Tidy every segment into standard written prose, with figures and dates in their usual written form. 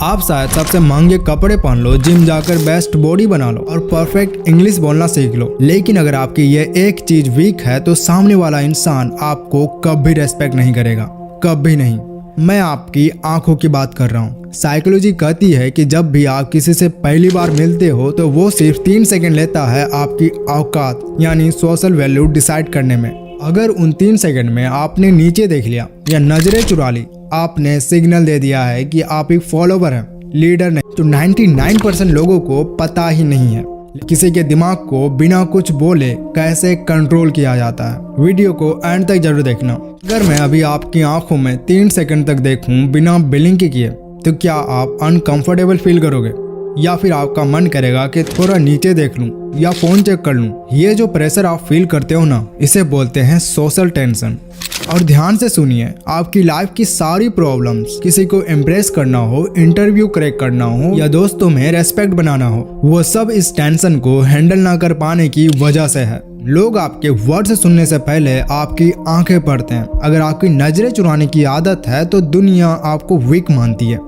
आप शायद सबसे महंगे कपड़े पहन लो, जिम जाकर बेस्ट बॉडी बना लो और परफेक्ट इंग्लिश बोलना सीख लो, लेकिन अगर आपकी ये एक चीज वीक है तो सामने वाला इंसान आपको कभी रेस्पेक्ट नहीं करेगा, कभी नहीं। मैं आपकी आंखों की बात कर रहा हूँ। साइकोलॉजी कहती है कि जब भी आप किसी से पहली बार मिलते हो तो वो सिर्फ 3 सेकंड लेता है आपकी औकात यानी सोशल वैल्यू डिसाइड करने में। अगर उन 3 सेकंड में आपने नीचे देख लिया या नजरें चुरा ली, आपने सिग्नल दे दिया है कि आप एक फॉलोवर हैं, लीडर नहीं। तो 99% लोगों को पता ही नहीं है किसी के दिमाग को बिना कुछ बोले कैसे कंट्रोल किया जाता है। वीडियो को एंड तक जरूर देखना। अगर मैं अभी आपकी आंखों में 3 सेकंड तक देखूं बिना ब्लिंक किए, तो क्या आप अनकंफर्टेबल फील करोगे या फिर आपका मन करेगा कि थोड़ा नीचे देख लूं या फोन चेक कर लूं? ये जो प्रेशर आप फील करते हो ना, इसे बोलते हैं सोशल टेंशन। और ध्यान से सुनिए, आपकी लाइफ की सारी प्रॉब्लम्स, किसी को इम्प्रेस करना हो, इंटरव्यू क्रैक करना हो या दोस्तों में रेस्पेक्ट बनाना हो, वो सब इस टेंशन को हैंडल ना कर पाने की वजह से है। लोग आपके वर्ड से सुनने से पहले आपकी आंखें पढ़ते हैं। अगर आपकी नजरें चुराने की आदत है तो दुनिया आपको वीक मानती है।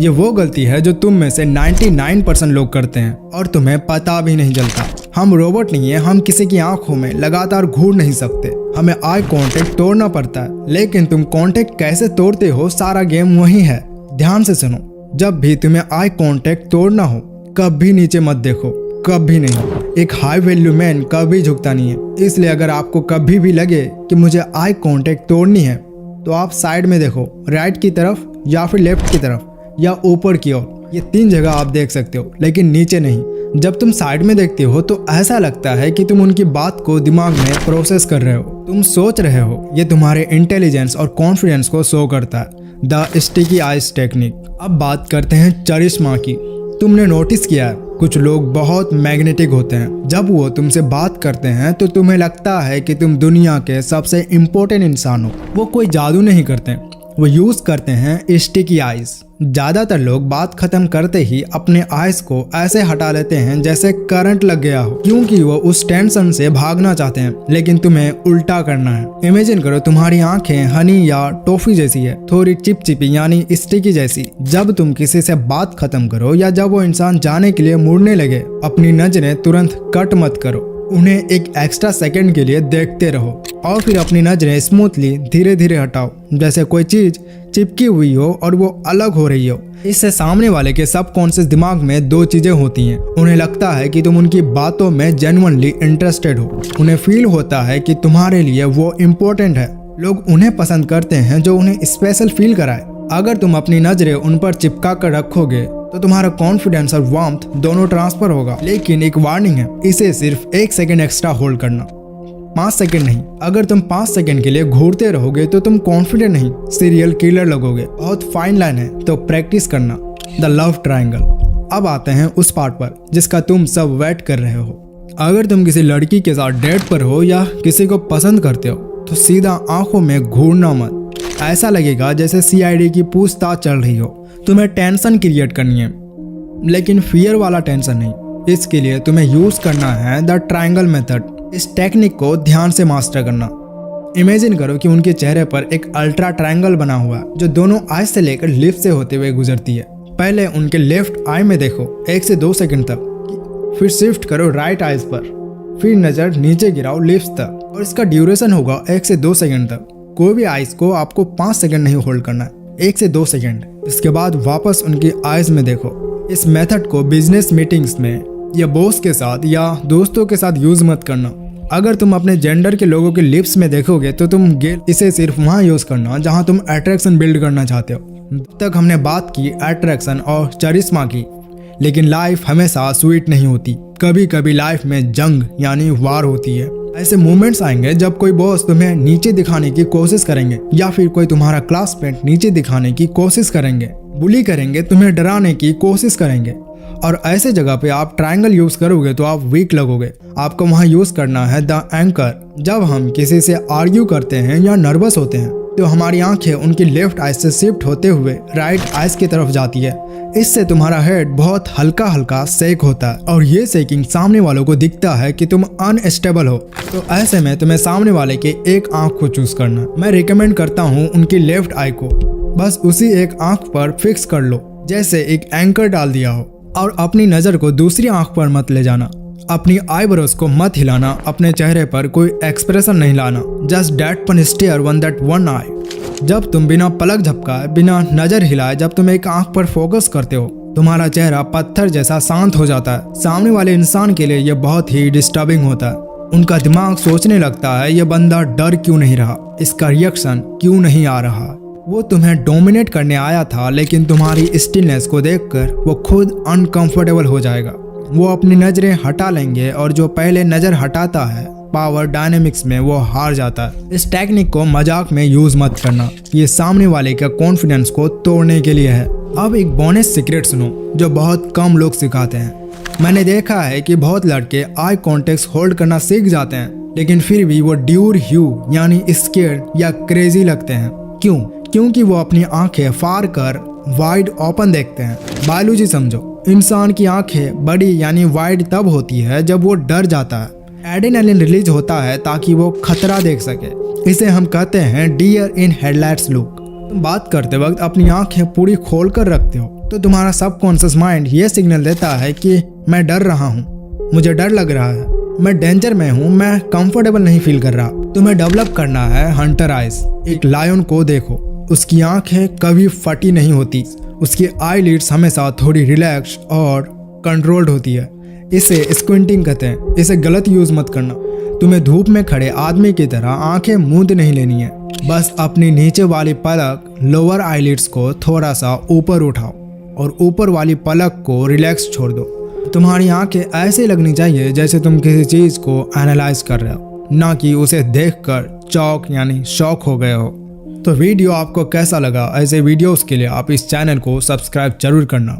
ये वो गलती है जो तुम में से 99% लोग करते हैं और तुम्हें पता भी नहीं चलता। हम रोबोट नहीं है, हम किसी की आंखों में लगातार घूर नहीं सकते। हमें आई कांटेक्ट तोड़ना पड़ता है, लेकिन तुम कांटेक्ट कैसे तोड़ते हो, सारा गेम वही है। ध्यान से सुनो, जब भी तुम्हें आई कांटेक्ट तोड़ना हो, कभी नीचे मत देखो, कभी नहीं। एक हाई वैल्यू मैन कभी झुकता नहीं है। इसलिए अगर आपको कभी भी लगे कि मुझे आई कांटेक्ट तोड़नी है, तो आप साइड में देखो, राइट की तरफ या फिर लेफ्ट की तरफ या ऊपर की ओर। ये 3 जगह आप देख सकते हो, लेकिन नीचे नहीं। जब तुम साइड में देखते हो तो ऐसा लगता है कि तुम उनकी बात को दिमाग में प्रोसेस कर रहे हो, तुम सोच रहे हो। ये तुम्हारे इंटेलिजेंस और कॉन्फिडेंस को शो करता है। The sticky eyes technique. अब बात करते हैं चरिश्मा की। तुमने नोटिस किया है, कुछ लोग बहुत मैग्नेटिक होते हैं। जब वो तुमसे बात करते हैं तो तुम्हें लगता है कि तुम दुनिया के सबसे इम्पोर्टेंट इंसान हो। वो कोई जादू नहीं करते, वो यूज करते हैं स्टिकी आइज। ज्यादातर लोग बात खत्म करते ही अपने आइज को ऐसे हटा लेते हैं जैसे करंट लग गया हो, क्योंकि वो उस टेंशन से भागना चाहते हैं। लेकिन तुम्हें उल्टा करना है। इमेजिन करो तुम्हारी आंखें हनी या टॉफी जैसी है, थोड़ी चिपचिपी यानी स्टिकी जैसी। जब तुम किसी से बात खत्म करो या जब वो इंसान जाने के लिए मुड़ने लगे, अपनी नजरें तुरंत कट मत करो, उन्हें एक एक्स्ट्रा सेकंड के लिए देखते रहो और फिर अपनी नजरें स्मूथली धीरे धीरे हटाओ, जैसे कोई चीज चिपकी हुई हो और वो अलग हो रही हो। इससे सामने वाले के सबकॉन्शियस दिमाग में 2 चीजें होती हैं। उन्हें लगता है कि तुम उनकी बातों में जेन्युइनली इंटरेस्टेड हो। उन्हें फील होता है कि तुम्हारे लिए वो इम्पोर्टेंट है। लोग उन्हें पसंद करते हैं जो उन्हें स्पेशल फील कराए। अगर तुम अपनी नजरें उन पर चिपका कर रखोगे तो तुम्हारा कॉन्फिडेंस और वार्मथ दोनों ट्रांसफर होगा। लेकिन एक वार्निंग है, इसे सिर्फ 1 सेकंड एक्स्ट्रा होल्ड करना, 5 सेकंड नहीं। अगर तुम 5 सेकंड के लिए घूरते रहोगे तो तुम कॉन्फिडेंट नहीं, सीरियल किलर लगोगे। बहुत फाइन लाइन है, तो प्रैक्टिस करना। The love triangle. अब आते हैं उस पार्ट पर जिसका तुम सब वेट कर रहे हो। अगर तुम किसी लड़की के साथ डेट पर हो या किसी को पसंद करते हो तो सीधा आंखों में घूरना मत। ऐसा लगेगा जैसे CID की पूछताछ चल रही हो। तुम्हें टेंशन क्रिएट करनी है, लेकिन फियर वाला टेंशन नहीं। इसके लिए तुम्हें यूज करना है द ट्रायंगल मेथड। इस टेक्निक को ध्यान से मास्टर करना। इमेजिन करो कि उनके चेहरे पर एक अल्ट्रा ट्रायंगल बना हुआ है जो दोनों आई से लेकर लिप्स से होते हुए गुजरती है। पहले उनके लेफ्ट आई में देखो 1 से 2 सेकंड तक, फिर शिफ्ट करो राइट आइज पर, फिर नजर नीचे गिराओ लिप्स तक, और इसका ड्यूरेशन होगा 1 से 2 सेकंड तक। कोई भी आइज को आपको 5 सेकंड नहीं होल्ड करना है, 1 से 2 सेकंड। इसके बाद वापस उनकी आइज में देखो। इस मेथड को बिजनेस मीटिंग्स में या बॉस के साथ या दोस्तों के साथ यूज मत करना। अगर तुम अपने जेंडर के लोगों के लिप्स में देखोगे तो तुम इसे सिर्फ वहां यूज करना जहां तुम अट्रैक्शन बिल्ड करना चाहते हो। अब तक हमने बात की अट्रैक्शन और चरिश्मा की, लेकिन लाइफ हमेशा स्वीट नहीं होती। कभी कभी लाइफ में जंग यानी वार होती है। ऐसे मोमेंट्स आएंगे जब कोई बॉस तुम्हें नीचे दिखाने की कोशिश करेंगे या फिर कोई तुम्हारा क्लासमेट नीचे दिखाने की कोशिश करेंगे, बुली करेंगे, तुम्हें डराने की कोशिश करेंगे। और ऐसे जगह पे आप ट्रायंगल यूज करोगे तो आप वीक लगोगे। आपको वहां यूज करना है द एंकर। जब हम किसी से आर्ग्यू करते हैं या नर्वस होते हैं तो हमारी आंखें उनकी लेफ्ट आइज से शिफ्ट होते हुए राइट आइज की तरफ जाती है। इससे तुम्हारा हेड बहुत हल्का हल्का शेक होता है और ये शेकिंग सामने वालों को दिखता है कि तुम अनस्टेबल हो। तो ऐसे में तुम्हें सामने वाले के एक आंख को चूज करना। मैं रिकमेंड करता हूँ उनकी लेफ्ट आई को। बस उसी एक आंख पर फिक्स कर लो, जैसे एक एंकर डाल दिया हो। और अपनी नज़र को दूसरी आंख पर मत ले जाना। अपनी आईब्रोज को मत हिलाना, अपने चेहरे पर कोई एक्सप्रेशन नहीं लाना। जस्ट डेट पन स्टेयर वन दैट वन आई। जब तुम बिना पलक झपकाए, बिना नजर हिलाए, जब तुम एक आंख पर फोकस करते हो, तुम्हारा चेहरा पत्थर जैसा शांत हो जाता है। सामने वाले इंसान के लिए यह बहुत ही डिस्टर्बिंग होता है। उनका दिमाग सोचने लगता है, ये बंदा डर क्यों नहीं रहा, इसका रिएक्शन क्यों नहीं आ रहा। वो तुम्हें डोमिनेट करने आया था, लेकिन तुम्हारी स्टिलनेस को देखकर वो खुद अनकंफर्टेबल हो जाएगा। वो अपनी नजरें हटा लेंगे और जो पहले नजर हटाता है, पावर डायनेमिक्स में वो हार जाता है। इस टेक्निक को मजाक में यूज मत करना, ये सामने वाले का कॉन्फिडेंस को तोड़ने के लिए है। अब एक बोनस सीक्रेट सुनो जो बहुत कम लोग सिखाते हैं। मैंने देखा है कि बहुत लड़के आई कॉन्टेक्ट होल्ड करना सीख जाते हैं, लेकिन फिर भी वो ड्यूर ह्यू यानी स्केर्ड या क्रेजी लगते हैं। क्यों? क्योंकि वो अपनी आंखें फाड़ कर वाइड ओपन देखते हैं। बायोलॉजी समझो, इंसान की आंखें बड़ी यानी वाइड तब होती है जब वो डर जाता है। एड्रेनालिन रिलीज होता है ताकि वो खतरा देख सके। इसे हम कहते हैं डियर इन हेडलाइट्स लुक। तुम बात करते वक्त अपनी आंखें पूरी खोल कर रखते हो, तो तुम्हारा सबकॉन्शियस माइंड ये सिग्नल देता है कि मैं डर रहा हूँ, मुझे डर लग रहा है, मैं डेंजर में हूँ, मैं कंफर्टेबल नहीं फील कर रहा। तुम्हें डेवलप करना है हंटर आइज। एक लायन को देखो, उसकी आंखें कभी फटी नहीं होती, उसकी आईलिड्स हमेशा थोड़ी रिलैक्स और कंट्रोल्ड होती है। इसे स्क्विंटिंग कहते हैं। इसे गलत यूज मत करना। तुम्हें धूप में खड़े आदमी की तरह आंखें मूंद नहीं लेनी है। बस अपनी नीचे वाली पलक लोअर आईलिड्स को थोड़ा सा ऊपर उठाओ और ऊपर वाली पलक को रिलैक्स छोड़ दो। तुम्हारी आंखें ऐसे लगनी चाहिए जैसे तुम किसी चीज को एनालाइज कर रहे हो, ना कि उसे देखकर चौक यानी शॉक हो गए हो। तो वीडियो आपको कैसा लगा? ऐसे वीडियोस के लिए आप इस चैनल को सब्सक्राइब जरूर करना।